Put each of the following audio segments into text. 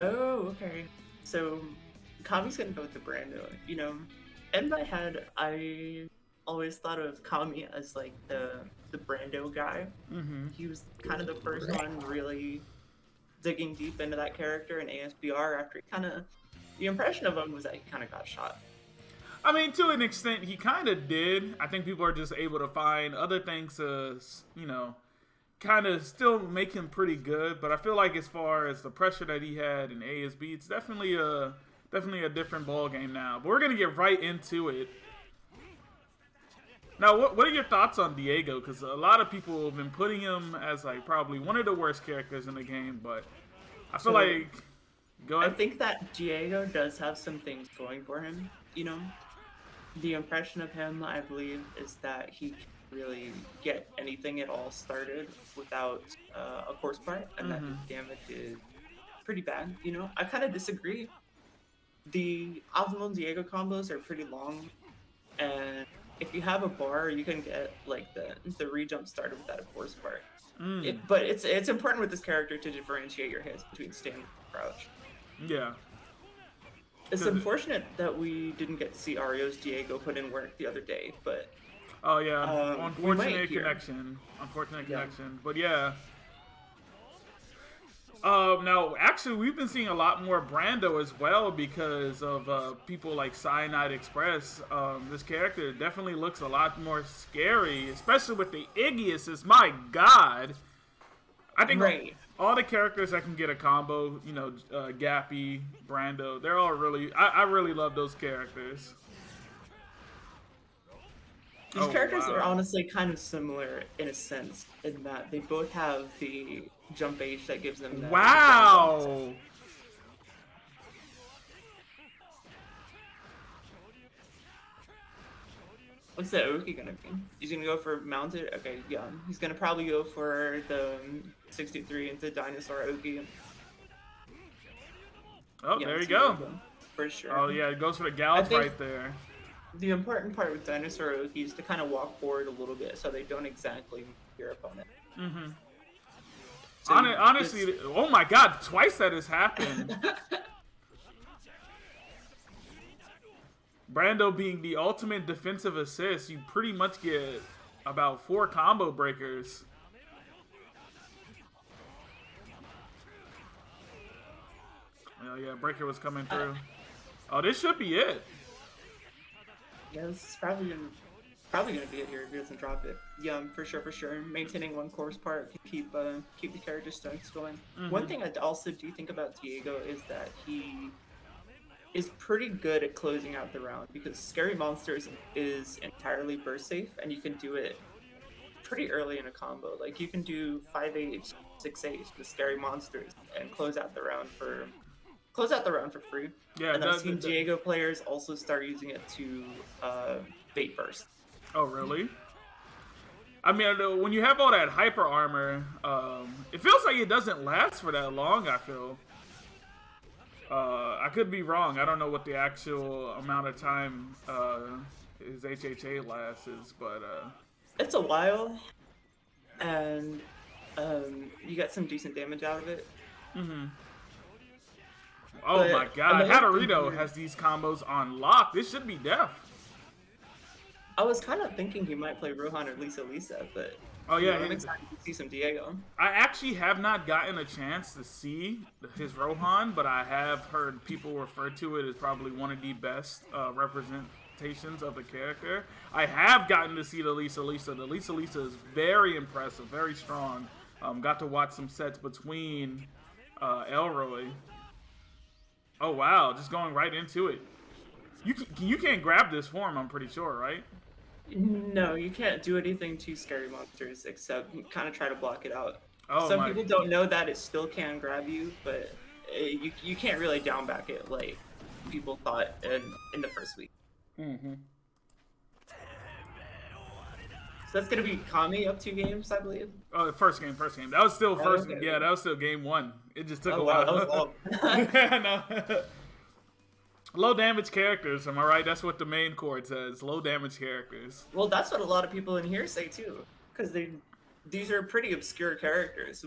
Oh, okay. So Kami's gonna go with the Brando. In my head, I always thought of Kami as like the Brando guy. Mm-hmm. He was kind of the first one really digging deep into that character in ASBR after he kind of the impression of him was that he kind of got shot. I mean, to an extent, he kind of did. I think people are just able to find other things to, kind of still make him pretty good. But I feel like as far as the pressure that he had in ASB, it's definitely a different ball game now. But we're gonna get right into it. Now, what are your thoughts on Diego? Because a lot of people have been putting him as like probably one of the worst characters in the game. But I feel So like, go I ahead. think that Diego does have some things going for him. The impression of him, I believe, is that he can really get anything at all started without a course part, and that his damage is pretty bad. I kind of disagree. The optimal Diego combos are pretty long, and if you have a bar, you can get like the re-jump started without a course part. But it's important with this character to differentiate your hits between stand and crouch. Yeah. It's unfortunate that we didn't get to see Ario's Diego put in work the other day, but Oh yeah, we might unfortunate here. connection. Unfortunate Yeah. connection. But yeah. Now, actually, we've been seeing a lot more Brando as well because of people like Cyanide Express. This character definitely looks a lot more scary, especially with the Iggiuses. My God, I think Right. all the characters that can get a combo, Gappy, Brando, they're all really. I really love those characters. These Oh characters are wow. honestly kind of similar in a sense, in that they both have the jump H that gives them the down blocks. Wow. What's the Oki gonna be? He's gonna go for mounted? Okay, yeah. He's gonna probably go for the 63 into Dinosaur Oki. Oh, Yeah, there you it's go. Jojo, for sure. Oh yeah, it goes for the I gouge think right there. the important part with Dinosaur Oki is to kind of walk forward a little bit so they don't exactly move your opponent. So Honestly, this oh my God, twice that has happened. Brando being the ultimate defensive assist, you pretty much get about 4 combo breakers. Oh yeah, breaker was coming through. Oh, this should be it. Yeah, this is probably gonna be it here if he doesn't drop it. Yeah, for sure, for sure. Maintaining one course part can keep the character stunts going. One thing I also do think about Diego is that he is pretty good at closing out the round because Scary Monsters is entirely burst safe and you can do it pretty early in a combo. Like you can do 5H, 6H with Scary Monsters and close out the round for free. Yeah. And I've seen Diego players also start using it to bait burst. Oh really? I mean, when you have all that hyper armor, it feels like it doesn't last for that long. I feel. I could be wrong. I don't know what the actual amount of time his HHA lasts is, but It's a while, and you get some decent damage out of it. oh But my God, another thing Haterino here, has these combos on lock. This should be death. I was kind of thinking he might play Rohan or Lisa, but Oh yeah, I'm excited to see some Diego. I actually have not gotten a chance to see his Rohan, but I have heard people refer to it as probably one of the best representations of the character. I have gotten to see the Lisa. The Lisa is very impressive, very strong. Got to watch some sets between Elroy. Oh wow, just going right into it. You can't grab this form, I'm pretty sure, right? No, you can't do anything to Scary Monsters except kind of try to block it out. Oh Some my. people don't know that it still can grab you, but you can't really down back it like people thought in the first week. So that's gonna be Kami up 2 games, I believe. Oh, first game. That was still Oh, first. okay. Yeah, that was still game 1. It just took Oh a wow, that was while. long. Yeah, no. Low damage characters. Am I right? That's what the main chord says. Low damage characters. Well, that's what a lot of people in here say too, because these are pretty obscure characters.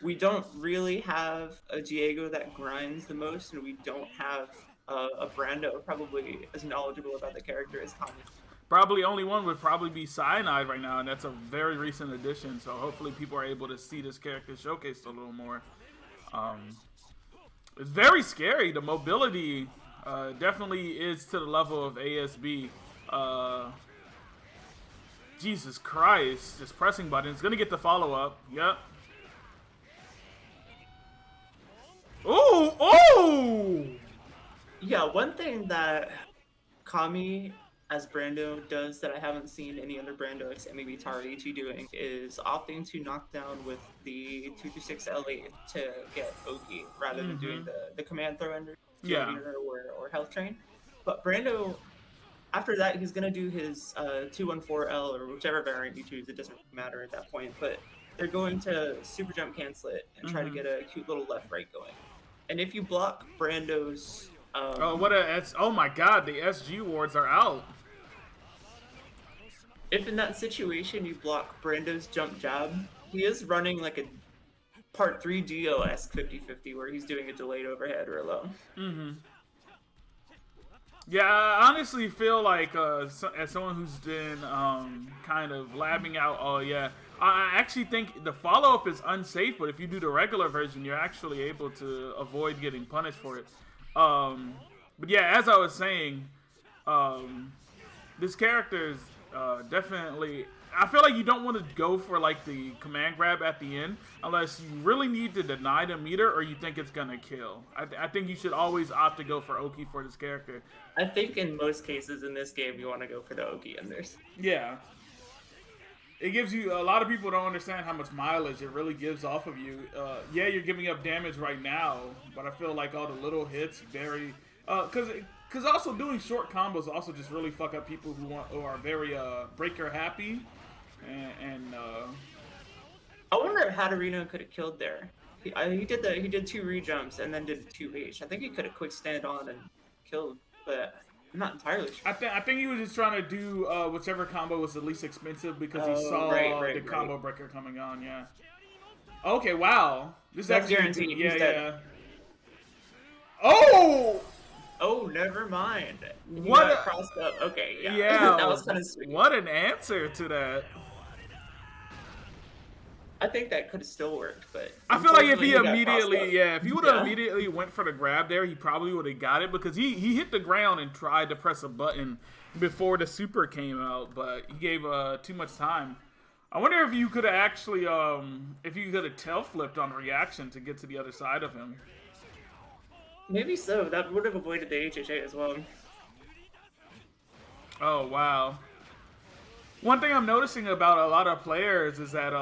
we don't really have a Diego that grinds the most, and we don't have a Brando probably as knowledgeable about the character as Kami. Probably only one would probably be Cyanide right now, and that's a very recent addition. So hopefully people are able to see this character showcased a little more. It's very scary. The mobility definitely is to the level of ASB. Jesus Christ, just pressing buttons. Gonna get the follow up. Yep. Ooh, ooh! Yeah, one thing that Kami as Brando does that I haven't seen any other Brando except maybe Tariichi doing is opting to knock down with the 226 L8 to get Oki rather than doing the command throw under Field Yeah. Eater or Health Train. But Brando, after that, he's going to do his 214L or whichever variant you choose. It doesn't matter at that point. But they're going to super jump cancel it and try to get a cute little left right going. And if you block Brando's. Oh my god, the SG wards are out. If in that situation you block Brando's jump jab, he is running like a part 3 Dio-esque 50-50 where he's doing a delayed overhead or a low. Yeah, I honestly feel like as someone who's been kind of labbing out, I actually think the follow-up is unsafe, but if you do the regular version, you're actually able to avoid getting punished for it. But yeah, as I was saying, this character is definitely... I feel like you don't want to go for like the command grab at the end unless you really need to deny the meter or you think it's gonna kill. I think you should always opt to go for Oki for this character. I think in most cases in this game you want to go for the Oki unders. Yeah. It gives you... A lot of people don't understand how much mileage it really gives off of you. Yeah, you're giving up damage right now, but I feel like all the little hits very... Because also doing short combos also just really fuck up people who are very breaker happy. And I wonder if Haterino could have killed there. He did 2 re-jumps and then did 2H. I think he could have quick stand on and killed, but I'm not entirely sure. I think he was just trying to do whichever combo was the least expensive because he saw the combo breaker coming on. Yeah. Okay. Wow. That's guaranteed. Yeah. Oh. Oh, never mind. What? Crossed up. Okay. Yeah. Yeah. That was kind of sweet. What an answer to that. I think that could have still worked, but I feel like if he would have immediately went for the grab there, he probably would have got it because he hit the ground and tried to press a button before the super came out, but he gave too much time. I wonder if you could have actually if you could have tail flipped on reaction to get to the other side of him. Maybe so. That would have avoided the HHA as well. Oh wow. One thing I'm noticing about a lot of players is that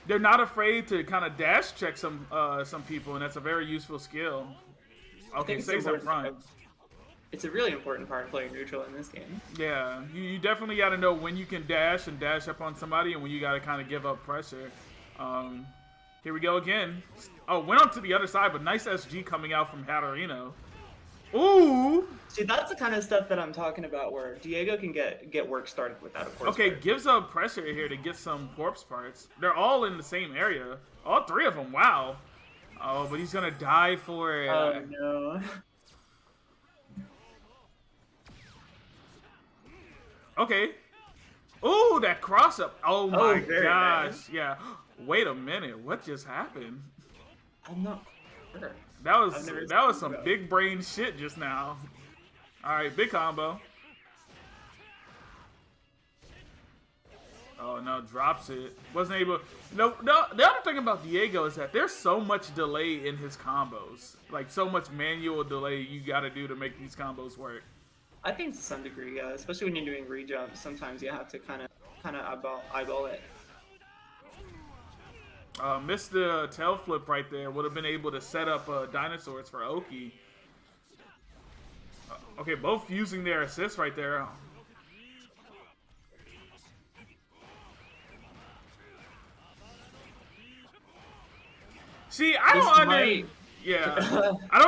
they're not afraid to kind of dash check some people, and that's a very useful skill. Okay, stays up front. It's a really important part of playing neutral in this game. Yeah, you definitely got to know when you can dash and dash up on somebody, and when you got to kind of give up pressure. Here we go again. Oh, went on to the other side, but nice SG coming out from Haterino. Ooh! See, that's the kind of stuff that I'm talking about where Diego can get work started without a corpse part. Gives up pressure here to get some corpse parts. They're all in the same area. All 3 of them, wow. Oh, but he's going to die for it. Oh, no. Okay. Ooh, that cross-up. Oh, my gosh. Nice. Yeah. Wait a minute. What just happened? I'm not sure. That was some big brain shit just now. All right, big combo. Oh no, drops it. Wasn't able. No. The other thing about Diego is that there's so much delay in his combos. Like so much manual delay you got to do to make these combos work. I think to some degree, yeah. Especially when you're doing re-jumps, sometimes you have to kind of eyeball it. Missed the tail flip right there. Would have been able to set up dinosaurs for Oki. Okay, both using their assists right there. See, I don't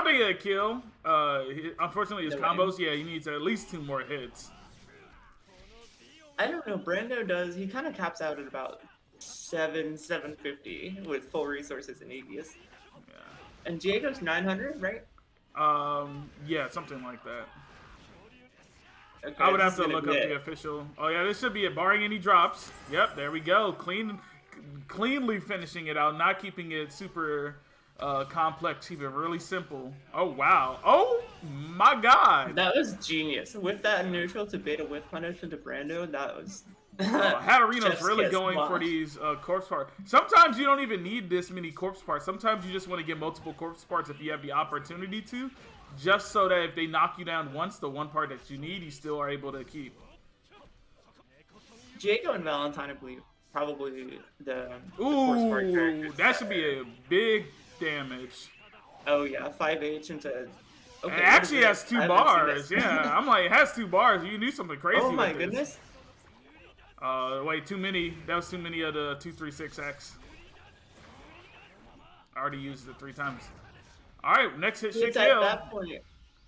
think it'll kill. Unfortunately, his combos, he needs at least 2 more hits. I don't know. Brando does. He kind of caps out at about 750 with full resources and Aegis. Yeah. And Diego's 900, right? Yeah, something like that. I Okay, would this have is to gonna look be up the it. official. Oh yeah, this should be it. Barring any drops. Yep, there we go. Cleanly finishing it out, not keeping it super complex, keep it really simple. Oh wow. Oh my god. That was genius. With that neutral to beta whiff punish into Brando, that was Haterino's chef's really kiss. going for Wow. these corpse parts. Sometimes you don't even need this many corpse parts. Sometimes you just want to get multiple corpse parts if you have the opportunity to, just so that if they knock you down once, the one part that you need, you still are able to keep. Diego and Valentine, I believe, probably the core spark Ooh, characters. that should be a big damage. Oh yeah, 5H into. It Okay, what is actually it? has I two haven't seen bars. this. Yeah, I'm like, it has two bars. You can do something crazy Oh my with this. goodness. Wait, too many. That was too many of the 236X. I already used it 3 times. All right, next hit should It's at kill. that point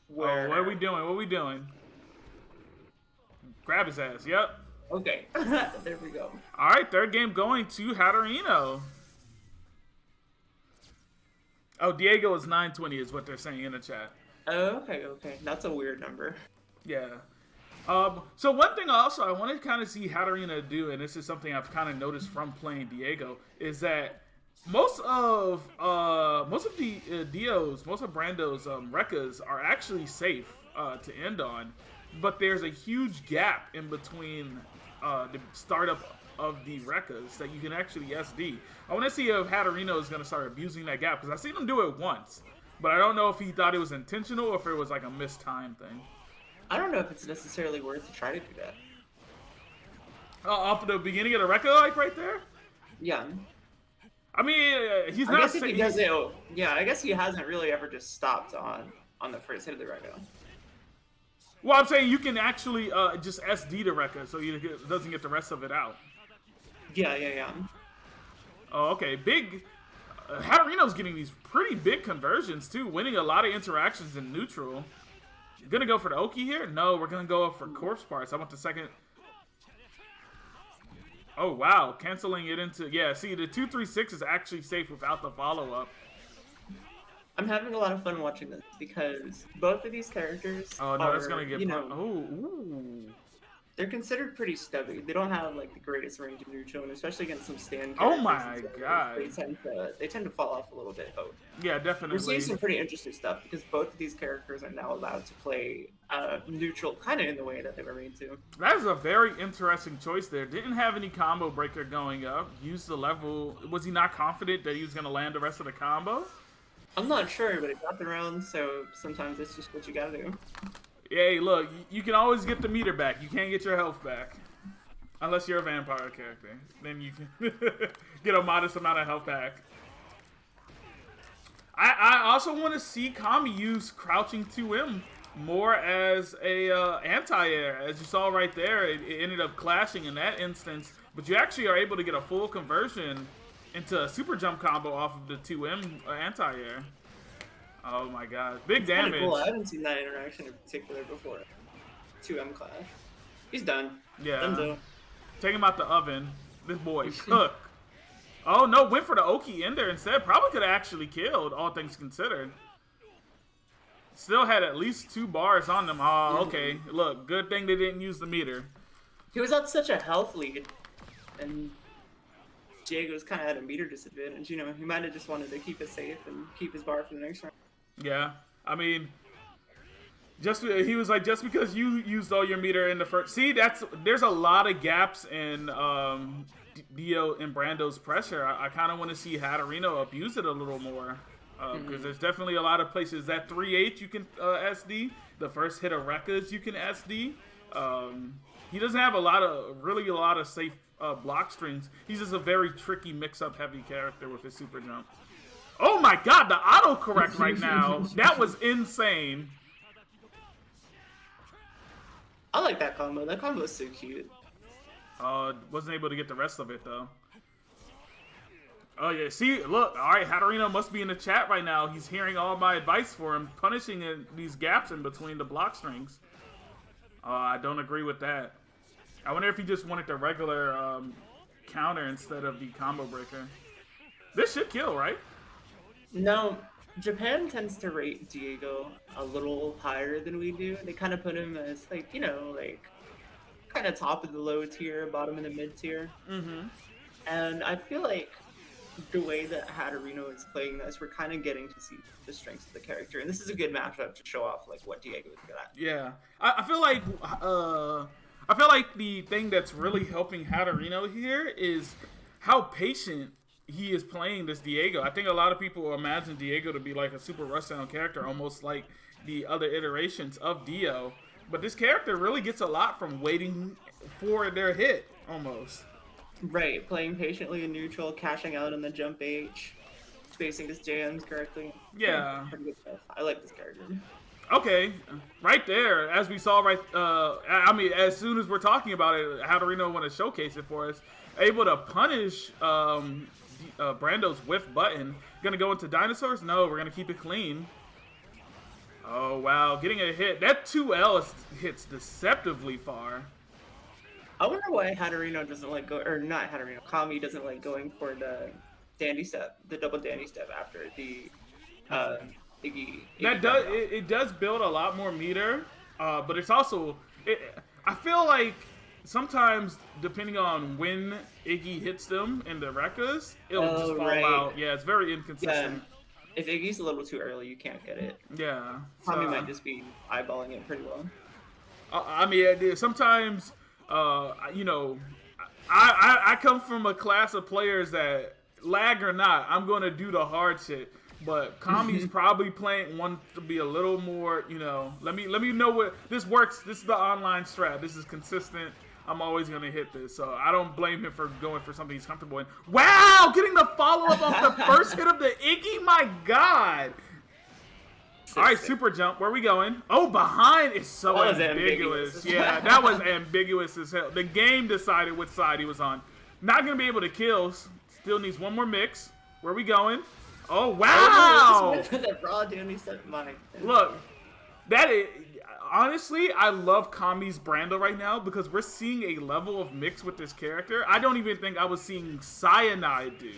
where. Oh, what are we doing? What are we doing? Grab his ass. Yep. Okay, there we go. All right, third game going to Haterino. Oh, Diego is 920 is what they're saying in the chat. Oh, okay. That's a weird number. Yeah. So one thing also I want to kind of see Haterino do, and this is something I've kind of noticed from playing Diego, is that most of the Dios, most of Brando's Rekkas are actually safe to end on, but there's a huge gap in between the startup of the Rekkas that you can actually SD. I want to see if Haterino is going to start abusing that gap, because I've seen him do it once, but I don't know if he thought it was intentional or if it was like a missed time thing. I don't know if it's necessarily worth to try to do that. Off of the beginning of the Rekka, like right there? Yeah. I mean, he's I not guess if he saying. does it, yeah, I guess he hasn't really ever just stopped on the first hit of the Rego. Well, I'm saying you can actually just SD the Rekka so he doesn't get the rest of it out. Yeah. Oh, okay. Big. Haterino's getting these pretty big conversions, too, winning a lot of interactions in neutral. Gonna go for the Oki here? No, we're gonna go for corpse parts. I want the second. Oh, wow. Canceling it into. Yeah, see, the 236 is actually safe without the follow up. I'm having a lot of fun watching this because both of these characters That's gonna get. ooh. They're considered pretty stubby. They don't have like the greatest range of neutral, and especially against some stand characters. Oh my god. They tend to fall off a little bit. But Yeah, definitely. we're seeing some pretty interesting stuff because both of these characters are now allowed to play neutral, kind of in the way that they were made to. That is a very interesting choice there. Didn't have any combo breaker going up. Used the level. Was he not confident that he was going to land the rest of the combo? I'm not sure, but it got the round, so sometimes it's just what you gotta do. Hey, look, you can always get the meter back. You can't get your health back. Unless you're a vampire character. Then you can get a modest amount of health back. I also want to see Kami use crouching 2M more as a anti-air. As you saw right there, it ended up clashing in that instance. But you actually are able to get a full conversion into a super jump combo off of the 2M anti-air. Oh my god. Big damage. Cool. I haven't seen that interaction in particular before. 2M clash. He's done. Yeah. Dunzo. Take him out the oven. This boy cook. Oh no, went for the Oki in there instead. Probably could have actually killed, all things considered. Still had at least 2 bars on them. Oh, okay. Look, good thing they didn't use the meter. He was at such a health lead, and Diego's kind of at a meter disadvantage. You know, he might have just wanted to keep it safe and keep his bar for the next round. Yeah, I mean, he was like, just because you used all your meter in the first. See, there's a lot of gaps in Dio and Brando's pressure. I kind of want to see Haterino abuse it a little more because there's definitely a lot of places that 3H you can SD. The first hit of Rekkas you can SD. He doesn't have a lot of safe block strings. He's just a very tricky mix-up heavy character with his super jump. Oh my god, the autocorrect right now. That was insane. I like that combo. That combo is so cute. Wasn't able to get the rest of it, though. Oh, yeah. See, look. All right, Haterino must be in the chat right now. He's hearing all my advice for him, punishing these gaps in between the block strings. I don't agree with that. I wonder if he just wanted the regular counter instead of the combo breaker. This should kill, right? No, Japan tends to rate Diego a little higher than we do. They kind of put him as like, like kind of top of the low tier, bottom of the mid tier. Mm-hmm. And I feel like the way that Haterino is playing this, we're kind of getting to see the strengths of the character, and this is a good matchup to show off like what Diego is good at. Yeah, I feel like I feel like the thing that's really helping Haterino here is how patient he is playing this Diego. I think a lot of people imagine Diego to be like a super rush down character, almost like the other iterations of Dio. But this character really gets a lot from waiting for their hit, almost. Right, playing patiently in neutral, cashing out on the jump H, spacing his jams correctly. Yeah. Pretty good stuff. I like this character. Okay, right there, as we saw I mean, as soon as we're talking about it, Haterino want to showcase it for us. Able to punish Brando's whiff button. Gonna go into dinosaurs? No, we're gonna keep it clean. Oh, wow, getting a hit. That 2L hits deceptively far. I wonder why Haterino doesn't like go, or not Haterino, Kami doesn't like going for the dandy step, the double dandy step after the Iggy. That does it does build a lot more meter, but it's also I feel like sometimes depending on when Iggy hits them in the Rekkas, it'll just fall out. Yeah, it's very inconsistent. Yeah. If Iggy's a little too early, you can't get it. Yeah, Kami might just be eyeballing it pretty well. I mean, sometimes. You know, I come from a class of players that, lag or not, I'm going to do the hard shit. But Kami's probably want to be a little more, let me know what this works. This is the online strat. This is consistent. I'm always going to hit this. So I don't blame him for going for something he's comfortable in. Wow! Getting the follow-up off the first hit of the Iggy? My God! All right, super jump. Where are we going? Oh, behind is so ambiguous. Yeah, that was ambiguous as hell. The game decided which side he was on. Not going to be able to kill. Still needs one more mix. Where are we going? Oh, wow. Look, that is... Honestly, I love Kami's Brando right now because we're seeing a level of mix with this character I don't even think I was seeing Cyanide do.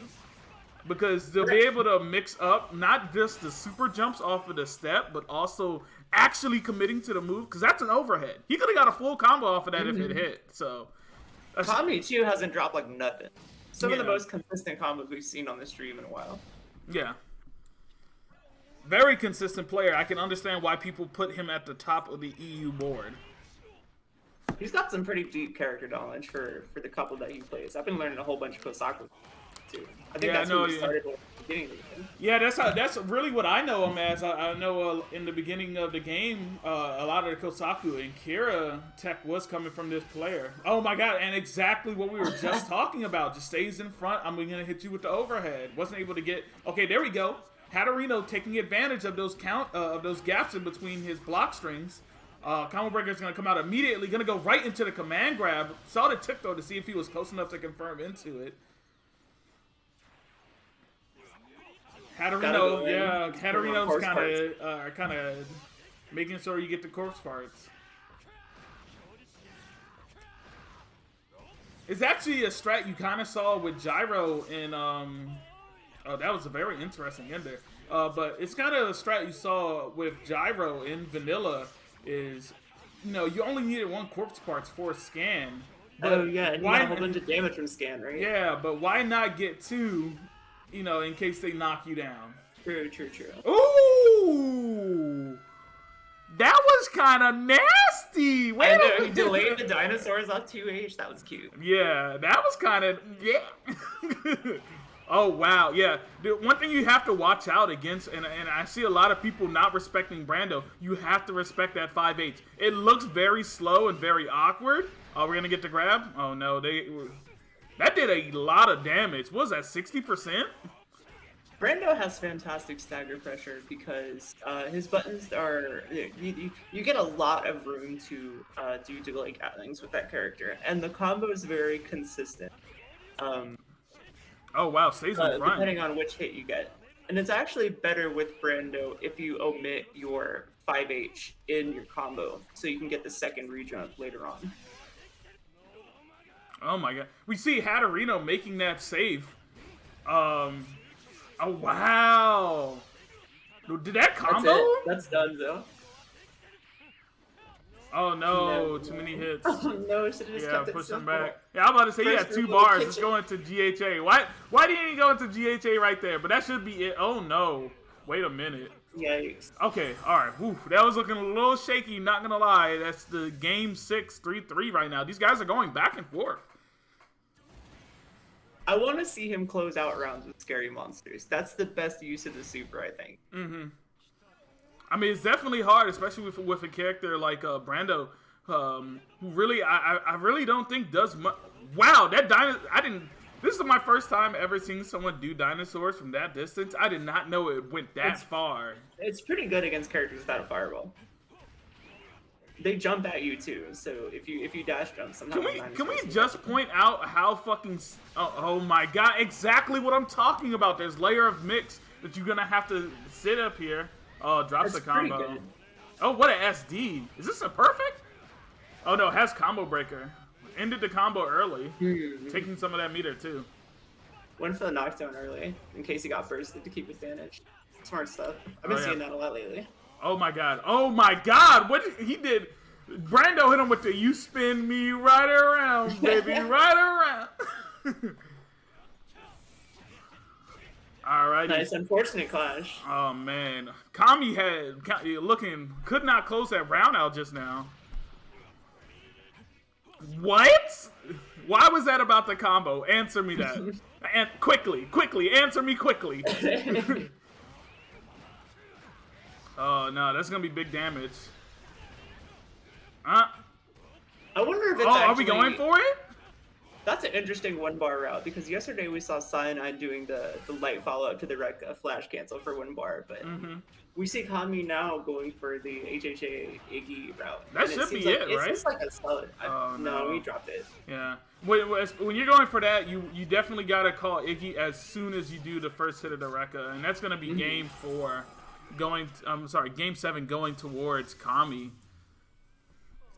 Because they'll be able to mix up not just the super jumps off of the step, but also actually committing to the move, because that's an overhead. He could have got a full combo off of that if it hit. So, Kami too hasn't dropped like nothing. Some of the most consistent combos we've seen on this stream in a while. Yeah. Very consistent player. I can understand why people put him at the top of the EU board. He's got some pretty deep character knowledge for the couple that he plays. I've been learning a whole bunch of Kosaku too. I think that's what he started with at the beginning of the game. Yeah, that's really what I know him as. I know in the beginning of the game, a lot of the Kosaku and Kira tech was coming from this player. Oh my God, and exactly what we were just talking about. Just stays in front. I'm going to hit you with the overhead. Wasn't able to get... Okay, there we go. Haterino taking advantage of those gaps in between his block strings. Combo Breaker is going to come out immediately. Going to go right into the command grab. Saw the tick though to see if he was close enough to confirm into it. Haterino, Haterino's kind of making sure you get the corpse parts. It's actually a strat you kind of saw with Gyro in oh, that was a very interesting ender. But it's kind of a strat you saw with Gyro in Vanilla is, you only needed one corpse parts for a scan. Oh yeah, and you got a whole bunch of damage from scan, right? Yeah, but why not get two? In case they knock you down. True. Ooh! That was kind of nasty! I know, he delayed the dinosaurs off 2H. That was cute. Yeah, that was kind of... Yeah. Oh, wow. Yeah. The one thing you have to watch out against, and I see a lot of people not respecting Brando, you have to respect that 5H. It looks very slow and very awkward. Oh, we're going to get the grab? Oh, no. That did a lot of damage. What was that, 60%? Brando has fantastic stagger pressure because his buttons are... You get a lot of room to do like things with that character. And the combo is very consistent. Oh, wow. Stays in front. Depending on which hit you get. And it's actually better with Brando if you omit your 5H in your combo so you can get the second rejump later on. Oh my god. We see Haterino making that safe. Oh wow. Did that That's combo? it. That's done, though. Oh No. no, too many hits. Oh no, should have just Yeah, kept it push him back. simple. Yeah, I'm about to say he First had two rule of bars. Let's kitchen. go into GHA. Why didn't he go into GHA right there? But that should be it. Oh no. Wait a minute. Yikes. Okay, alright. That was looking a little shaky, not gonna lie. That's the game 6, 3-3 right now. These guys are going back and forth. I want to see him close out rounds with scary monsters. That's the best use of the super, I think. I mean, it's definitely hard, especially with a character like Brando, who really, I really don't think does much. Wow, that this is my first time ever seeing someone do dinosaurs from that distance. I did not know it went that far. It's pretty good against characters without a fireball. They jump at you too, so if you dash jump, sometimes Can we just point out how fucking oh my god, exactly what I'm talking about. There's layer of mix that you're gonna have to sit up here. Oh, drops the combo. Oh, what an SD. Is this a perfect? Oh no, it has combo breaker. Ended the combo early, taking some of that meter too. Went for the knockdown early in case he got bursted to keep advantage. Smart stuff. I've been seeing that a lot lately. Oh my god. Oh my god. What he did? Brando hit him with the "you spin me right around, baby, right around." Alrighty. Nice, unfortunate clash. Oh man, Kami could not close that round out just now. What? Why was that about the combo? Answer me that. And quickly, answer me quickly. Oh no, that's gonna be big damage. I wonder if it's are we going for it? That's an interesting one-bar route, because yesterday we saw Cyanide doing the light follow-up to the flash cancel for one bar, but we see Kami now going for the HHA Iggy route. That should be it, right? It's just like a solid. No, he dropped it. Yeah. When you're going for that, you definitely got to call Iggy as soon as you do the first hit of the Rekka, and that's going to be game 4 game 7 going towards Kami.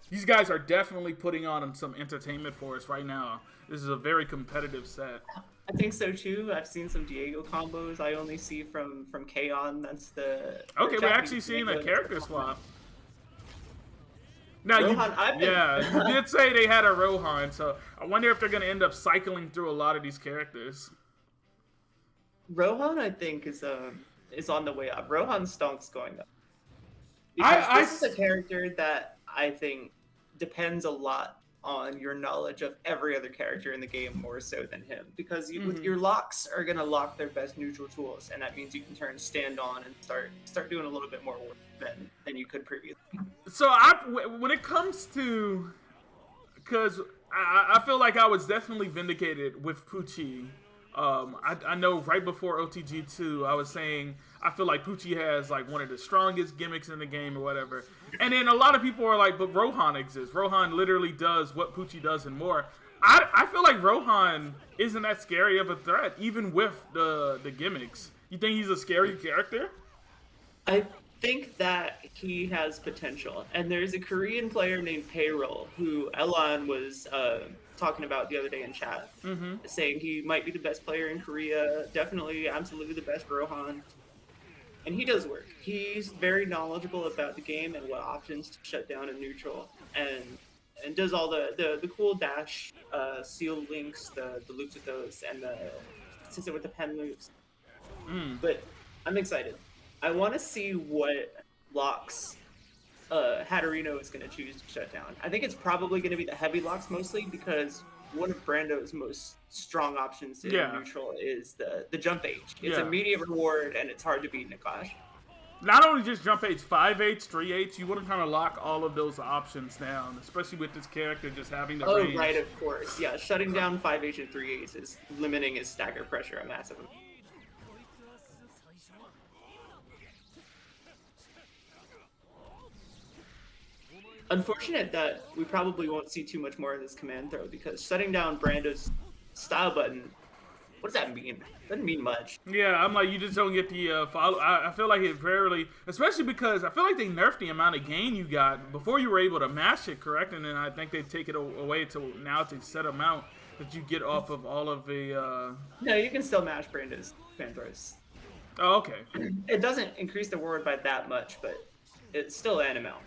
These guys are definitely putting on some entertainment for us right now. This is a very competitive set. I think so too. I've seen some Diego combos. I only see from K-On. That's the okay. We're actually seeing a character swap. Now Rohan, you did say they had a Rohan, so I wonder if they're going to end up cycling through a lot of these characters. Rohan, I think, is on the way up. Rohan Stonk's going up. Because this is a character that I think depends a lot on your knowledge of every other character in the game more so than him. Because with your locks are going to lock their best neutral tools, and that means you can turn stand on and start doing a little bit more work than you could previously. So when it comes to... Because I feel like I was definitely vindicated with Pucci. I know right before OTG2, I was saying I feel like Pucci has like one of the strongest gimmicks in the game or whatever. And then a lot of people are like, but Rohan exists. Rohan literally does what Pucci does and more. I feel like Rohan isn't that scary of a threat, even with the gimmicks. You think he's a scary character? I think that he has potential. And there's a Korean player named Payroll who Elon was talking about the other day in chat, saying he might be the best player in Korea, definitely, absolutely the best Rohan. And he does work. He's very knowledgeable about the game and what options to shut down in neutral, and does all the cool dash, seal links, the loops with those, and consistent with the pen loops. But I'm excited. I want to see what locks Haterino is going to choose to shut down. I think it's probably going to be the heavy locks mostly, because one of Brando's most strong options in neutral is the jump H. It's immediate reward, and it's hard to beat in a clash. Not only just jump H, 5H, 3H, you want to kind of lock all of those options down, especially with this character just having the range. Oh, right, of course. Yeah, shutting down 5H and 3H is limiting his stagger pressure a massive amount. Unfortunate that we probably won't see too much more of this command throw, because shutting down Brando's style button What does that mean? Doesn't mean much. Yeah, I'm like, you just don't get the follow. I feel like it rarely, especially because I feel like they nerfed the amount of gain you got before you were able to mash it, correct? And then I think they take it away to now to set amount that you get off of all of the. No, you can still mash Brando's fan throws. Oh, okay. It doesn't increase the reward by that much, but it's still an amount.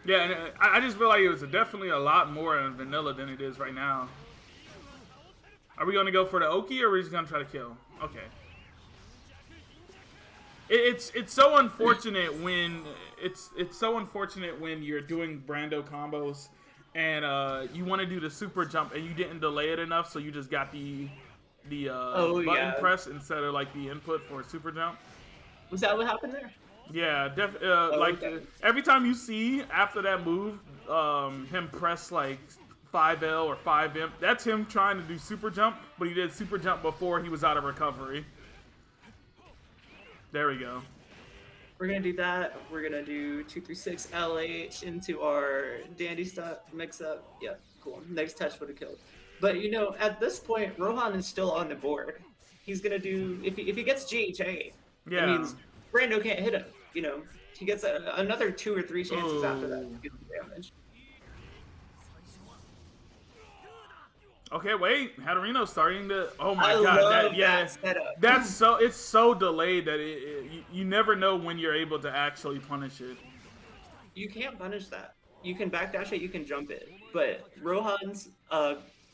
Yeah, and I just feel like it was definitely a lot more in vanilla than it is right now. Are we gonna go for the Oki, or are we just gonna try to kill? Okay. It's so unfortunate when it's so unfortunate when you're doing Brando combos and you want to do the super jump and you didn't delay it enough, so you just got the button press instead of like the input for a super jump. Was that what happened there? Yeah, every time you see after that move, him press like 5L or 5M, that's him trying to do super jump, but he did super jump before he was out of recovery. There we go. We're gonna do that. We're gonna do 236 LH into our dandy stuff mix up. Yeah, cool. Next touch would have killed. But you know, at this point, Rohan is still on the board. He's gonna do if he gets GHA, yeah, that means Brando can't hit him. You know, he gets another 2 or 3 chances after that to get the damage. Okay, wait. Haterino starting to. Oh my I god! love that setup. That's so. It's so delayed that you never know when you're able to actually punish it. You can't punish that. You can backdash it. You can jump it. But Rohan's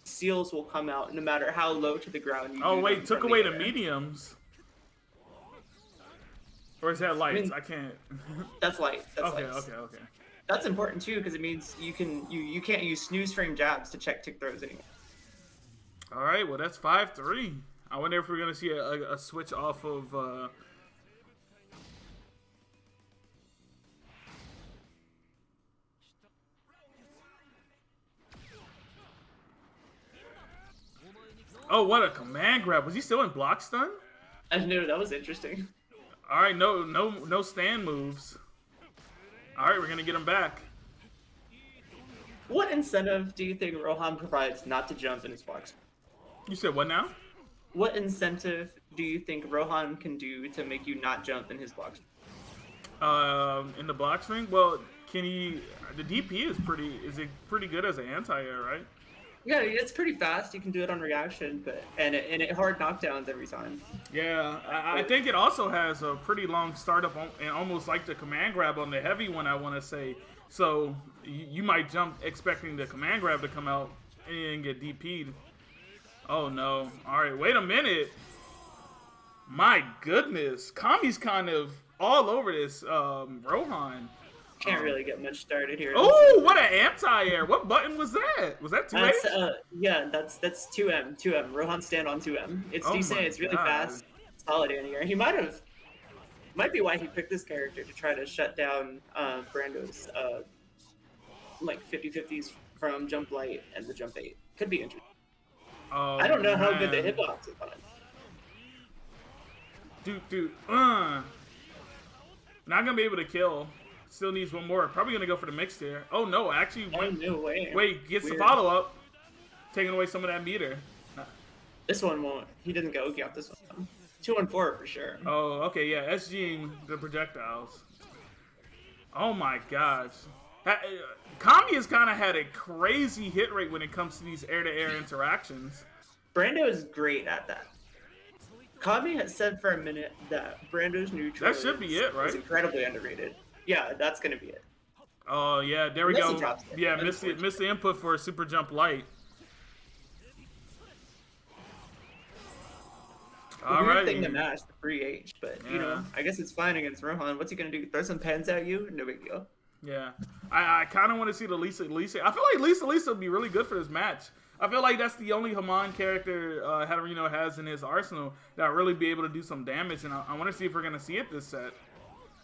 seals will come out no matter how low to the ground you. Oh wait, took away the mediums. Or is that lights? I can't. That's light. That's okay, lights. okay. That's important too because it means you can't use snooze frame jabs to check tick throws anymore. All right, well that's 5-3. I wonder if we're gonna see a switch off of. Oh, what a command grab! Was he still in block stun? I know that was interesting. All right, no stand moves. All right, we're gonna get him back. What incentive do you think Rohan provides not to jump in his box? You said what now? What incentive do you think Rohan can do to make you not jump in his box? In the block swing? Well, can he? The DP is pretty good as an anti-air, right? Yeah, it's pretty fast. You can do it on reaction, but and it hard knockdowns every time. Yeah, I think it also has a pretty long startup and almost like the command grab on the heavy one. I want to say so you might jump expecting the command grab to come out and get DP'd. Oh no! All right, wait a minute. My goodness, Kami's kind of all over this Rohan. Can't really get much started here. Oh, what an anti-air! What button was that? Was that 2H? Yeah, that's 2M. 2M. Rohan stand on 2M. It's decent. It's really fast. Solid anti-air. He might be why he picked this character to try to shut down Brando's like 50-50s from jump light and the jump 8. Could be interesting. Oh, I don't know how good the hitbox is on it. Dude. Not gonna be able to kill. Still needs one more. Probably gonna go for the mix here. Oh no, actually. No way. Wait, gets the follow up, taking away some of that meter. This one won't. He didn't go off this one. 2 and 4 for sure. Oh, okay, yeah. SGing the projectiles. Oh my gosh. Kami has kind of had a crazy hit rate when it comes to these air-to-air interactions. Brando is great at that. Kami has said for a minute that Brando's neutral that should be it, right? is incredibly underrated. Yeah, that's going to be it. Oh, yeah, there we go. Yeah, missed the input for a super jump light. All right. Thing to match the free H, but you know, I guess it's fine against Rohan. What's he gonna do? Throw some pens at you? No big deal. Yeah, I kind of want to see the Lisa. I feel like Lisa would be really good for this match. I feel like that's the only Haman character Haterino has in his arsenal that really be able to do some damage, and I want to see if we're gonna see it this set.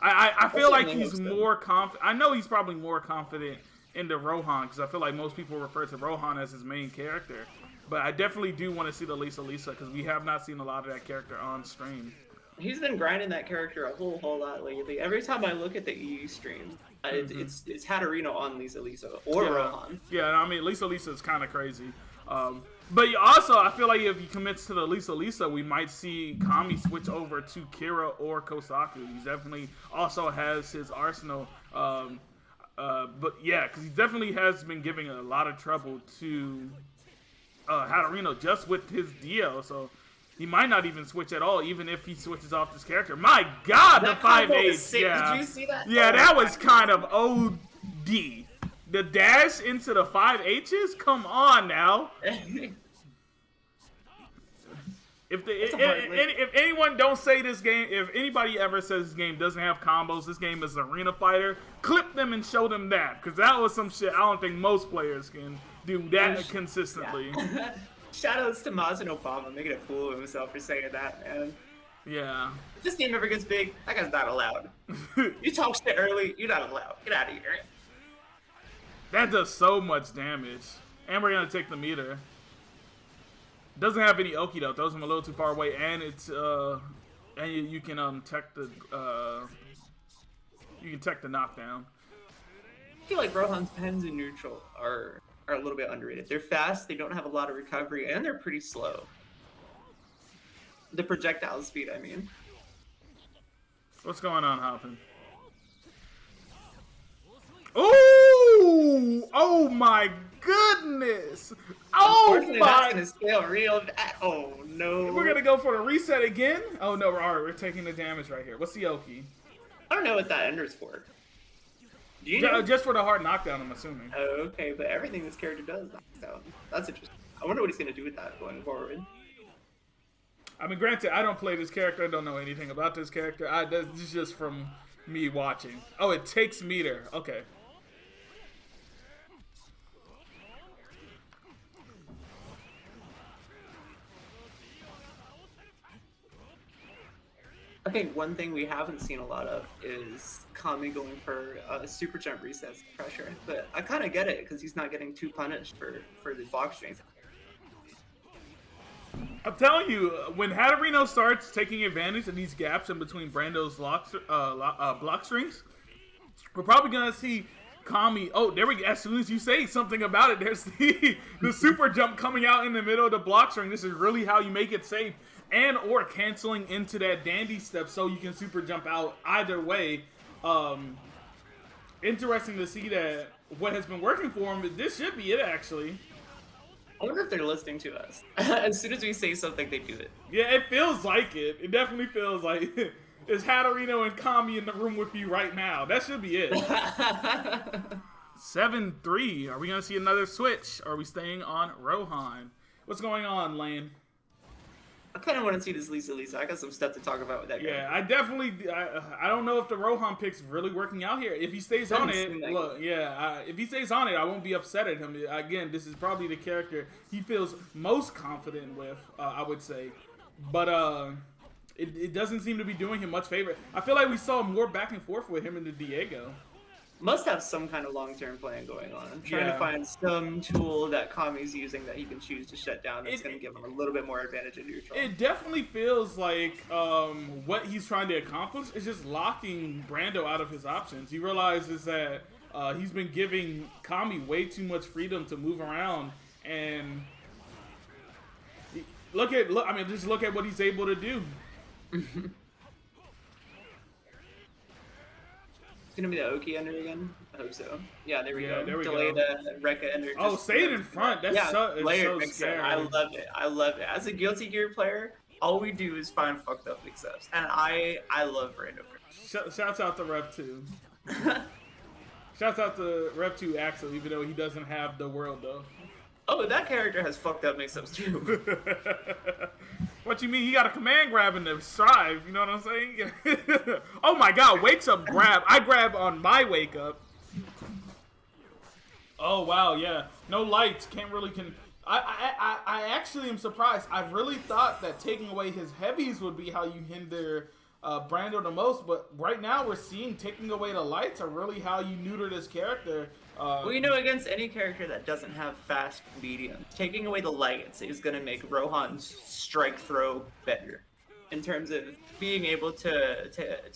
I feel like he's more confident. I know he's probably more confident in the Rohan because I feel like most people refer to Rohan as his main character. But I definitely do want to see the Lisa because we have not seen a lot of that character on stream. He's been grinding that character a whole lot lately. Every time I look at the EU stream, it's Haterino on Lisa or Rohan. Yeah, I mean Lisa is kind of crazy. But also, I feel like if he commits to the Lisa, we might see Kami switch over to Kira or Kosaku. He definitely also has his arsenal. But yeah, because he definitely has been giving a lot of trouble to Haterino just with his DL. So he might not even switch at all, even if he switches off this character. My God, That the combo 5-8. is sick. Yeah. Did you see that? Yeah, that was kind of OD. The dash into the 5H's? Come on now. If anyone don't say this game, if anybody ever says this game doesn't have combos, this game is an arena fighter, clip them and show them that. Because that was some shit I don't think most players can do that consistently. Yeah. Shoutouts to Mazin Obama making a fool of himself for saying that, man. Yeah. If this game ever gets big, that guy's not allowed. You talk shit early, you're not allowed. Get out of here. That does so much damage. And we're going to take the meter. Doesn't have any Oki though. Throws him a little too far away, and it's and you can tech the knockdown. I feel like Rohan's pens in neutral are a little bit underrated. They're fast, they don't have a lot of recovery, and they're pretty slow. The projectile speed, I mean. What's going on, Hoppin? Ooh! Oh my goodness! Oh my! That's gonna scale real bad. Oh no! We're gonna go for the reset again. Oh no! Alright, we're taking the damage right here. What's the Oki? I don't know what that ender's for. Do you know? Just for the hard knockdown, I'm assuming. Oh, okay, but everything this character does knocks down. That's interesting. I wonder what he's gonna do with that going forward. I mean, granted, I don't play this character. I don't know anything about this character. This is just from me watching. Oh, it takes meter. Okay. I think one thing we haven't seen a lot of is Kami going for super jump resets pressure, but I kind of get it because he's not getting too punished for the box strings. I'm telling you, when Haterino starts taking advantage of these gaps in between Brando's block strings, we're probably gonna see Kami. Oh, there we go. As soon as you say something about it, there's the super jump coming out in the middle of the block string. This is really how you make it safe. And or canceling into that dandy step so you can super jump out. Either way, interesting to see that what has been working for him. This should be it, actually. I wonder if they're listening to us. As soon as we say something, they do it. Yeah, it feels like it. It definitely feels like it's Haterino and Kami in the room with you right now. That should be it. 7-3. Are we going to see another switch? Or are we staying on Rohan? What's going on, Lane? I kind of want to see this Lisa. I got some stuff to talk about with that guy. Yeah, I definitely. I don't know if the Rohan pick's really working out here. If he stays on it, look, yeah. If he stays on it, I won't be upset at him. Again, this is probably the character he feels most confident with. I would say, but it doesn't seem to be doing him much favor. I feel like we saw more back and forth with him and the Diego. Must have some kind of long-term plan going on. I'm trying to find some tool that Kami's using that he can choose to shut down that's going to give him a little bit more advantage in neutral. It definitely feels like what he's trying to accomplish is just locking Brando out of his options. He realizes that he's been giving Kami way too much freedom to move around, and just look at what he's able to do. Gonna be the Oki ender again? I hope so. Yeah, there we go. There we Delay go. the Rekka ender. Oh, stay it in front. That's so scary. I love it. As a Guilty Gear player, all we do is find fucked up mix-ups. And I love Brando. Shouts out to Rev 2. Shouts out to Rev 2 Axel, even though he doesn't have the world, though. Oh, that character has fucked up mix-ups, too. What you mean? He got a command grab in the strive. You know what I'm saying? Oh my God! Wakes up grab. I grab on my wake up. Oh wow, yeah. No lights. Can't really I actually am surprised. I really thought that taking away his heavies would be how you hinder Brando the most, but right now we're seeing taking away the lights are really how you neuter this character. Well, you know, against any character that doesn't have fast medium, taking away the lights is going to make Rohan's strike throw better in terms of being able to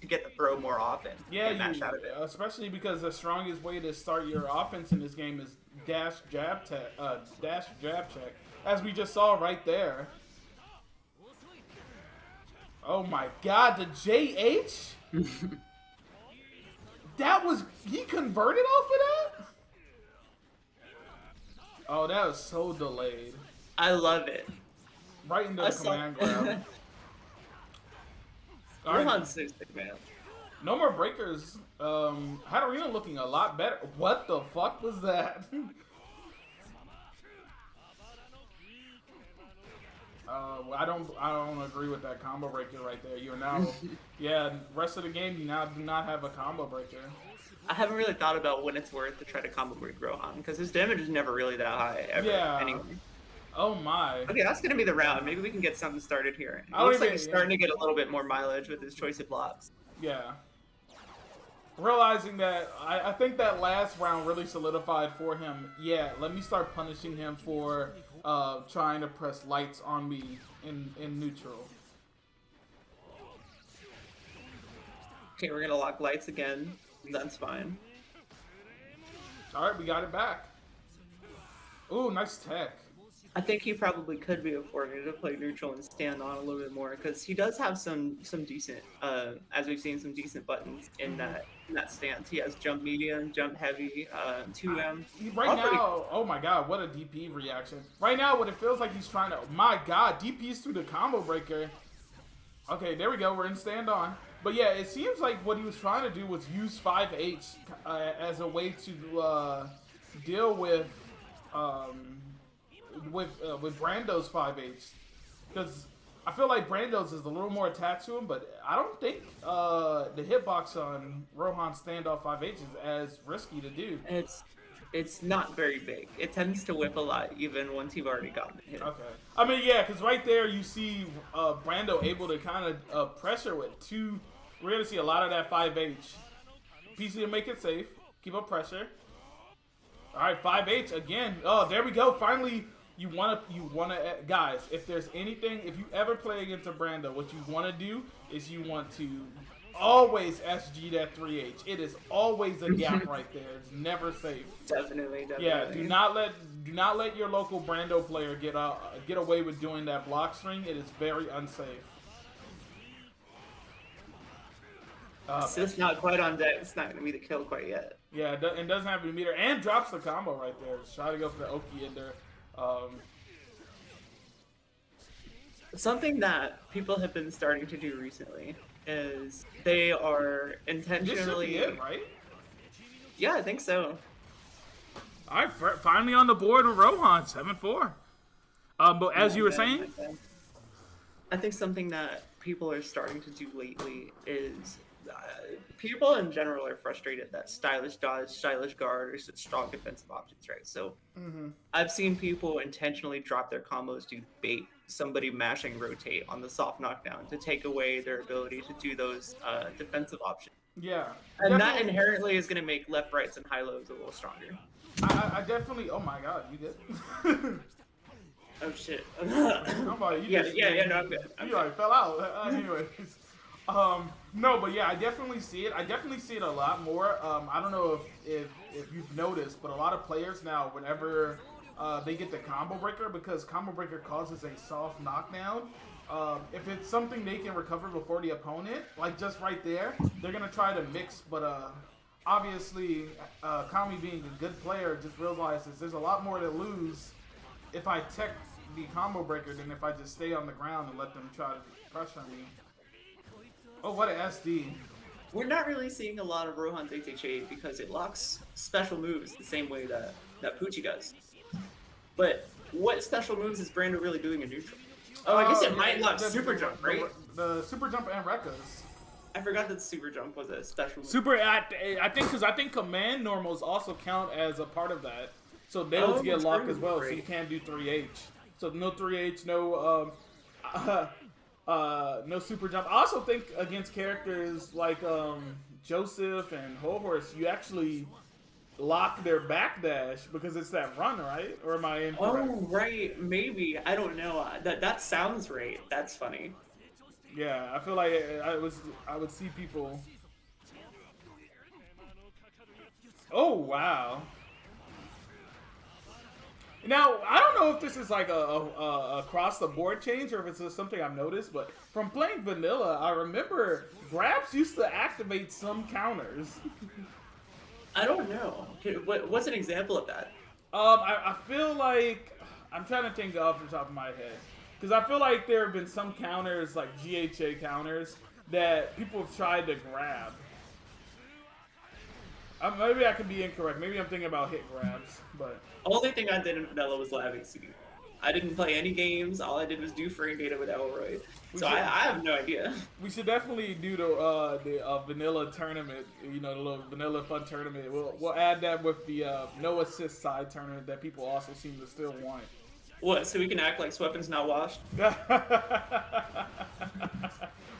get the throw more often. Yeah, and mash out of it. Especially because the strongest way to start your offense in this game is dash jab check, as we just saw right there. Oh my god, the JH? That was, he converted off of that? Oh, that was so delayed. I love it. Right into the command grab. Rohan's so sick, man. No more breakers. Haterino looking a lot better. What the fuck was that? I don't agree with that combo breaker right there. You're now, yeah. Rest of the game, you now do not have a combo breaker. I haven't really thought about when it's worth to try to combo break Rohan because his damage is never really that high ever. Yeah. Anyway. Oh my. Okay, that's gonna be the round. Maybe we can get something started here. It looks like he's starting to get a little bit more mileage with his choice of blocks. Yeah. Realizing that, I think that last round really solidified for him. Yeah, let me start punishing him for trying to press lights on me in neutral. Okay, we're gonna lock lights again. That's fine. Alright, we got it back. Ooh, nice tech. I think he probably could be afforded to play neutral and stand on a little bit more because he does have some decent, as we've seen, some decent buttons in that stance. He has jump medium, jump heavy, 2M. Right now, oh my god, what a DP reaction. Right now, what it feels like he's trying to, my god, DPs through the combo breaker. Okay, there we go, we're in stand on. But yeah, it seems like what he was trying to do was use 5H as a way to deal with Brando's 5H, because I feel like Brando's is a little more attached to him, but I don't think the hitbox on Rohan's standoff 5H is as risky to do. It's not very big. It tends to whip a lot, even once you've already gotten hit. Okay. I mean, yeah, because right there you see Brando able to kind of pressure with two. We're going to see a lot of that 5H. PC to make it safe. Keep up pressure. All right, 5H again. Oh, there we go. Finally, you want to, guys, if there's anything, if you ever play against a Brando, what you want to do is you want to always SG that 3H. It is always a gap right there. It's never safe. Definitely. Yeah, do not let your local Brando player get away with doing that block string. It is very unsafe. It's not quite on deck. It's not going to be the kill quite yet. Yeah, it doesn't have a meter and drops the combo right there. Try to go for the Oki in there. Something that people have been starting to do recently is they are intentionally. This should be it, right? Yeah, I think so. All right, finally on the board with Rohan, 7-4. But as you were saying, I think something that people are starting to do lately is people in general are frustrated that stylish dodge, stylish guard are such strong defensive options, right? So I've seen people intentionally drop their combos to bait somebody mashing rotate on the soft knockdown to take away their ability to do those defensive options. Yeah. And that inherently is going to make left, rights, and high lows a little stronger. I definitely, oh my god, you did. Oh shit. No, I'm good. You like fell out. Anyways. No, but yeah, I definitely see it. I definitely see it a lot more. I don't know if you've noticed, but a lot of players now, whenever they get the combo breaker, because combo breaker causes a soft knockdown, if it's something they can recover before the opponent, like just right there, they're gonna try to mix. But obviously, Kami being a good player just realizes there's a lot more to lose if I tech the combo breaker than if I just stay on the ground and let them try to pressure me. Oh, what an SD. We're not really seeing a lot of Rohan's HHA because it locks special moves the same way that Poochie does. But what special moves is Brando really doing in neutral? Oh, I guess it might lock super jump, right? The super jump and Rekkas. I forgot that super jump was a special move. I think command normals also count as a part of that. So those get locked as well, so you can't do 3H. So no 3H, no no super jump. I also think against characters like Joseph and Horse, you actually lock their backdash because it's that run, right? Or am I incorrect? Oh, right. Maybe. I don't know. That sounds right. That's funny. Yeah, I feel like I would see people. Oh wow. Now, I don't know if this is like a across the board change or if it's just something I've noticed, but from playing vanilla, I remember grabs used to activate some counters. I don't know. What's an example of that? I feel like I'm trying to think off the top of my head because I feel like there have been some counters like GHA counters that people have tried to grab. Maybe I could be incorrect. Maybe I'm thinking about hit grabs, but Only thing I did in vanilla was live execute. I didn't play any games. All I did was do frame data with Elroy. So I have no idea. we should definitely do the vanilla tournament. You know, the little vanilla fun tournament. We'll add that with the no assist side tournament that people also seem to still want. What? So we can act like Sweapen's not washed?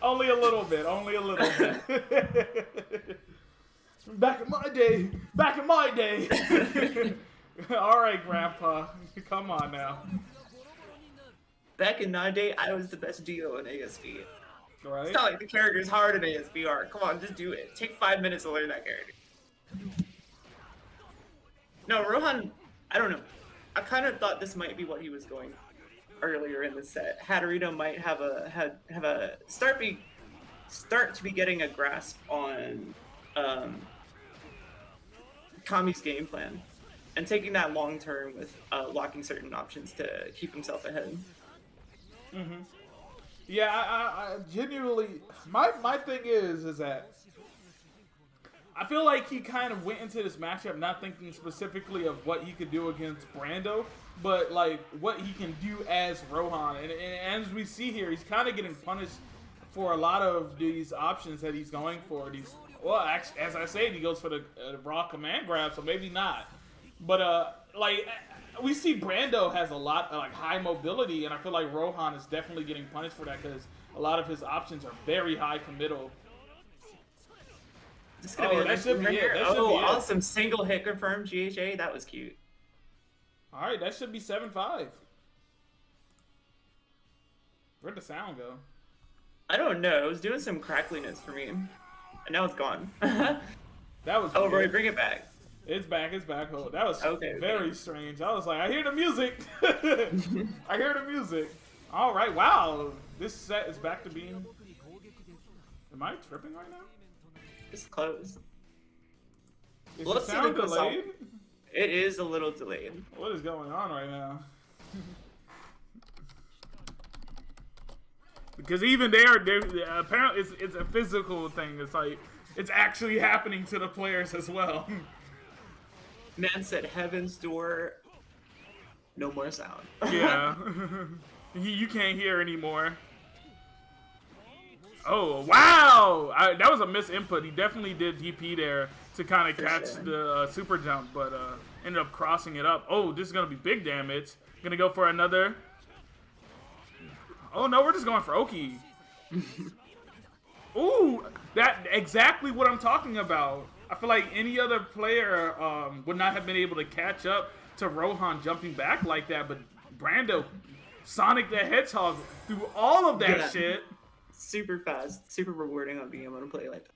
Only a little bit. Only a little bit. Back in my day. Back in my day. All right, Grandpa. Come on now. Back in my day, I was the best Geo in ASB. Right? It's not like the character's hard in ASBR. Come on, just do it. Take 5 minutes to learn that character. No, Rohan, I don't know. I kind of thought this might be what he was going earlier in the set. Haterino might have a start to be getting a grasp on Kami's game plan and taking that long term with locking certain options to keep himself ahead. Mm-hmm. Yeah, I genuinely, my thing is that I feel like he kind of went into this matchup not thinking specifically of what he could do against Brando, but like what he can do as Rohan. And as we see here, he's kind of getting punished for a lot of these options that he's going for. These, well, actually, as I said, he goes for the raw command grab, so maybe not. But like we see Brando has a lot of like high mobility, and I feel like Rohan is definitely getting punished for that because a lot of his options are very high committal. This is gonna be the next one right here. That should be it. Awesome. Single hit confirmed GHA. That was cute. All right, that should be 7-5. Where'd the sound go? I don't know. It was doing some crackliness for me. And now it's gone. That was Oh, weird. Roy, bring it back. It's back. It's back. Oh, that was Okay, very strange. I was like, I hear the music. I hear the music. All right. Wow. This set is back to being... Am I tripping right now? It's closed. Is Let's the see sound the delayed? It is a little delayed. What is going on right now? Because even they're apparently it's a physical thing. It's like it's actually happening to the players as well. Man said heaven's door. No more sound. Yeah. You can't hear anymore. Oh, wow! That was a misinput. He definitely did DP there to kind of catch the super jump, but ended up crossing it up. Oh, this is going to be big damage. Going to go for another. Oh, no, we're just going for Oki. Ooh, that exactly what I'm talking about. I feel like any other player would not have been able to catch up to Rohan jumping back like that, but Brando, Sonic the Hedgehog, through all of that shit. Super fast, super rewarding on being able to play like that.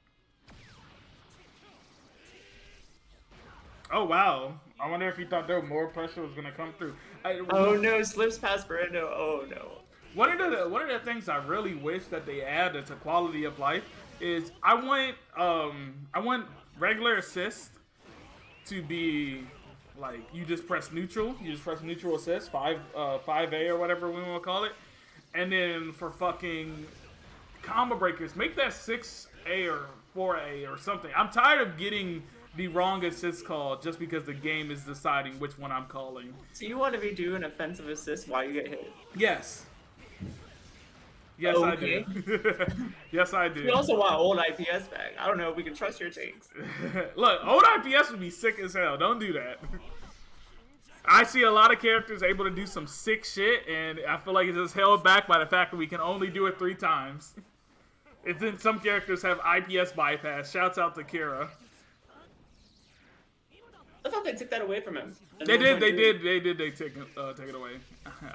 Oh wow! I wonder if he thought there more pressure was gonna come through. Oh no! Slips past Brando. Oh no! One of the things I really wish that they add to quality of life is I want regular assist to be like you just press neutral. You just press neutral assist 5A or whatever we want to call it, and then for fucking combo breakers, make that 6A or 4A or something. I'm tired of getting the wrong assist call just because the game is deciding which one I'm calling. So you want to be doing offensive assist while you get hit? Yes. Yes, okay. I do. Yes, I do. You also want old IPS back. I don't know if we can trust your takes. Look, old IPS would be sick as hell. Don't do that. I see a lot of characters able to do some sick shit, and I feel like it's just held back by the fact that we can only do it 3 times. It's in some characters have IPS bypass. Shouts out to Kira. I thought they took that away from him. They did take it away.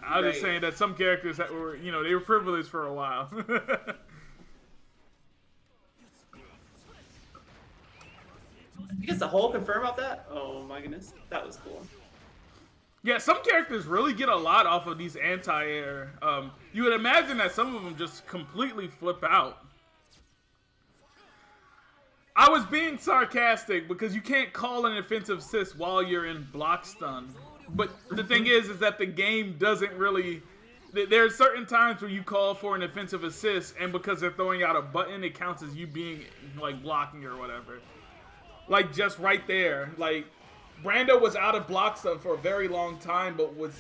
I was just saying that some characters that were, they were privileged for a while. You guess the whole confirm off that? Oh my goodness, that was cool. Yeah, some characters really get a lot off of these anti-air. You would imagine that some of them just completely flip out. I was being sarcastic because you can't call an offensive assist while you're in block stun. But the thing is that the game doesn't really... There are certain times where you call for an offensive assist, and because they're throwing out a button, it counts as you being, like, blocking or whatever. Like, just right there. Like, Brando was out of block stun for a very long time, but was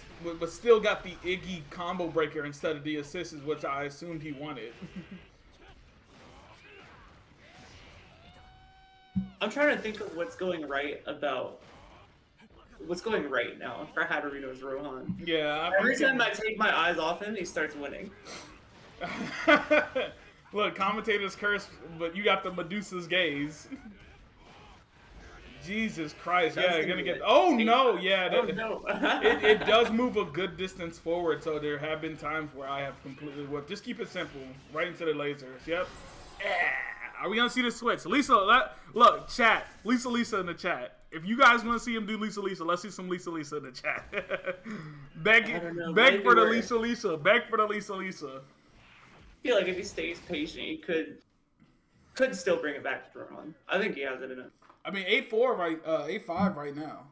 still got the Iggy combo breaker instead of the assists, which I assumed he wanted. I'm trying to think of what's going right now for Haterino's Rohan. Yeah. Every time I take my eyes off him, he starts winning. Look, commentators curse, but you got the Medusa's gaze. Jesus Christ, yeah, you're gonna get... Oh, no, yeah. Oh, no. It does move a good distance forward, so there have been times where I have completely whipped. Just keep it simple. Right into the lasers. Yep. Are we gonna see the switch? Lisa, look, chat. Lisa in the chat. If you guys want to see him do Lisa, let's see some Lisa in the chat. beg for the Lisa. Beg for the Lisa. I feel like if he stays patient, he could still bring it back to Rohan. I think he has it in him. I mean, 8-4 right, 8-5 right now.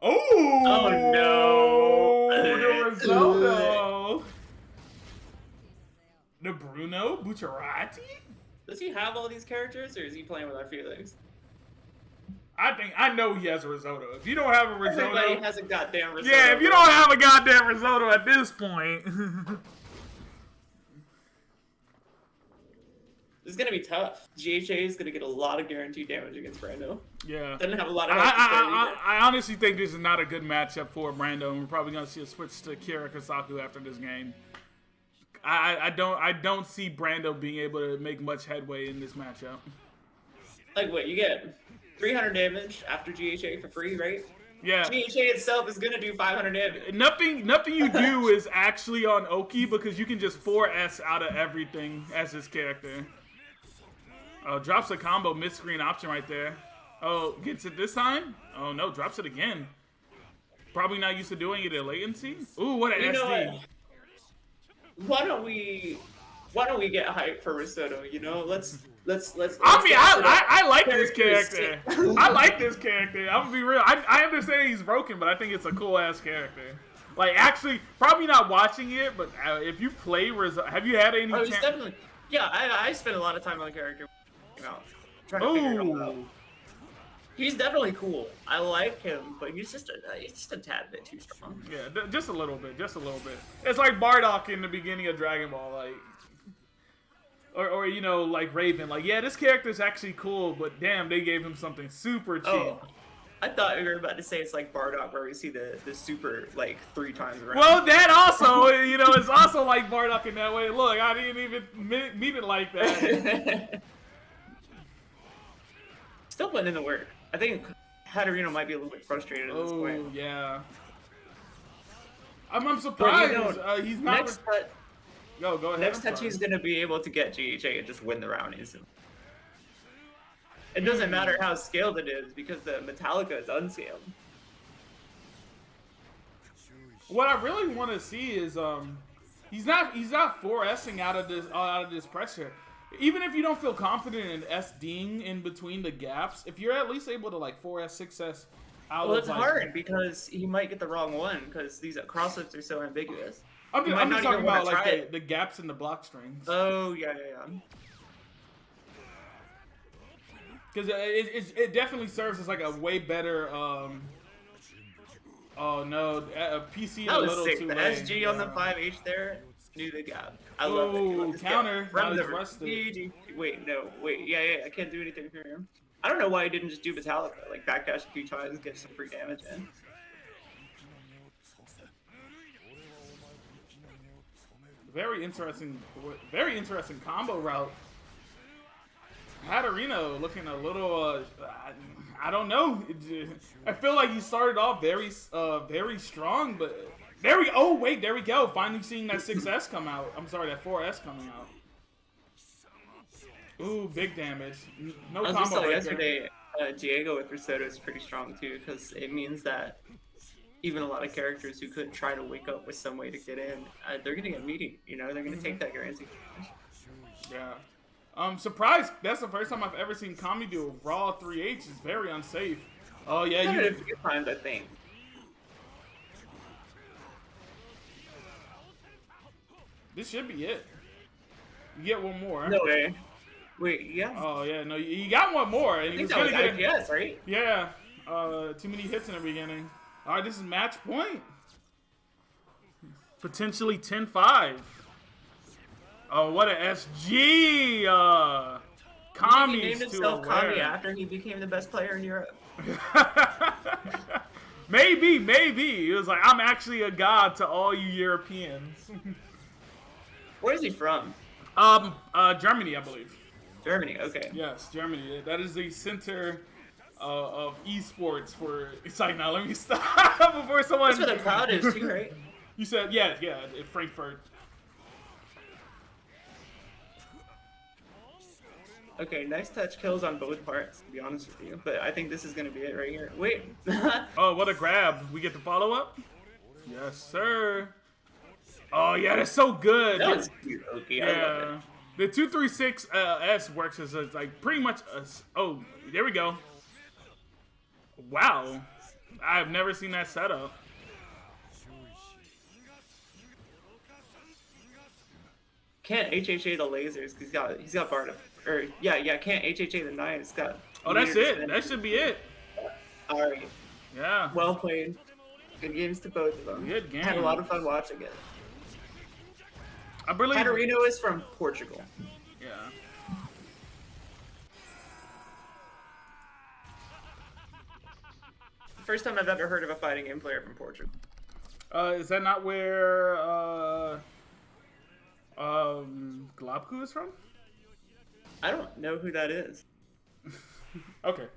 Oh no! The Risotto. The Bruno Bucciarati? Does he have all these characters, or is he playing with our feelings? I know he has a Risotto. If you don't have a Risotto, everybody has a goddamn Risotto. Yeah, if you don't have a goddamn Risotto at this point. This is gonna be tough. GHA is gonna get a lot of guaranteed damage against Brando. Yeah. Doesn't have a lot of I honestly think this is not a good matchup for Brando, and we're probably gonna see a switch to Kira Kasaku after this game. I don't see Brando being able to make much headway in this matchup. Like what, you get 300 damage after GHA for free, right? Yeah. GHA itself is gonna do 500 damage. Nothing you do is actually on Oki because you can just 4S out of everything as his character. Oh, drops a combo mid-screen option right there. Oh, gets it this time? Oh no, drops it again. Probably not used to doing it in latency. Ooh, what an SD. Why don't we get hyped for Risotto? You know, let's. I like this character. I like this character. I'm gonna be real. I understand he's broken, but I think it's a cool ass character. Like, actually, probably not watching it, but if you play Risotto, have you had any? Oh, he's definitely. Yeah, I spent a lot of time on the character. Trying to figure it all out. He's definitely cool. I like him, but he's just a tad bit too strong. Yeah, just a little bit. It's like Bardock in the beginning of Dragon Ball, like, or you know, like Raven. Like, yeah, this character's actually cool, but damn, they gave him something super cheap. Oh, I thought you were about to say it's like Bardock, where we see the super like 3 times around. Well, that also, you know, it's also like Bardock in that way. Look, I didn't even mean it like that. Still putting in the work. I think Haterino might be a little bit frustrated at this point. Oh, yeah. I'm surprised he's not... Go ahead. Next touch, he's going to be able to get GHA and just win the round instantly. It doesn't matter how scaled it is, because the Metallica is unscaled. What I really want to see is he's not 4S'ing out of this pressure. Even if you don't feel confident in SDing in between the gaps, if you're at least able to like 4S, 6S out well, it's hard because he might get the wrong one because these crossovers are so ambiguous. I'm just talking about like the gaps in the block strings. Oh, yeah. Because it definitely serves as like a way better, oh no, a PC that a was little sick. too The late. SG on the 5H there knew the gap. I love it. Counter. Wait, yeah, I can't do anything for him. I don't know why he didn't just do Metallica, like backdash a few times, get some free damage in. Very interesting combo route. Haterino looking a little, I don't know. I feel like he started off very strong, but there we go. Finally seeing that 6S come out. I'm sorry, that 4S coming out. Ooh, big damage. No I was just combo saw breaker. yesterday, Diego with Risotto is pretty strong too, because it means that even a lot of characters who could try to wake up with some way to get in, they're gonna get meaty. You know, they're gonna take that guaranteed damage. Yeah. Surprised. That's the first time I've ever seen Kami do a raw 3H. It's very unsafe. Oh yeah, Done it a you. few times, I think. This should be it. You get one more. No way. Wait, yeah. Oh yeah, no, you got one more. And I he think was that was gonna get. IPS, right? Yeah. Too many hits in the beginning. All right, this is match point. Potentially 10-5. Oh, what a SG! Kami's He named too himself Kami aware. after he became the best player in Europe. Maybe. He was like, I'm actually a god to all you Europeans. Where is he from? Germany, I believe. Germany. Okay. Yes, Germany. That is the center of esports for. It's like, now let me stop before someone. That's where the crowd is too, right? You said, yeah, Frankfurt. Okay, nice touch kills on both parts, to be honest with you. But I think this is gonna be it right here. Wait. Oh, what a grab. We get the follow up? Yes, sir. Oh, yeah, that's so good. That was cute, okay. I love it. The 236 S works as like pretty much a. Oh, there we go. Wow. I've never seen that setup. Can't HHA the lasers because he's got Barda. Or yeah, can't HHA the knives. Got. Oh, that's it. That should be it. All right. Yeah. Well played. Good games to both of them. Good game. Had a lot of fun watching it. I believe. Haterino is from Portugal. Yeah. First time I've ever heard of a fighting game player from Portugal. Is that not where Globku is from? I don't know who that is. Okay.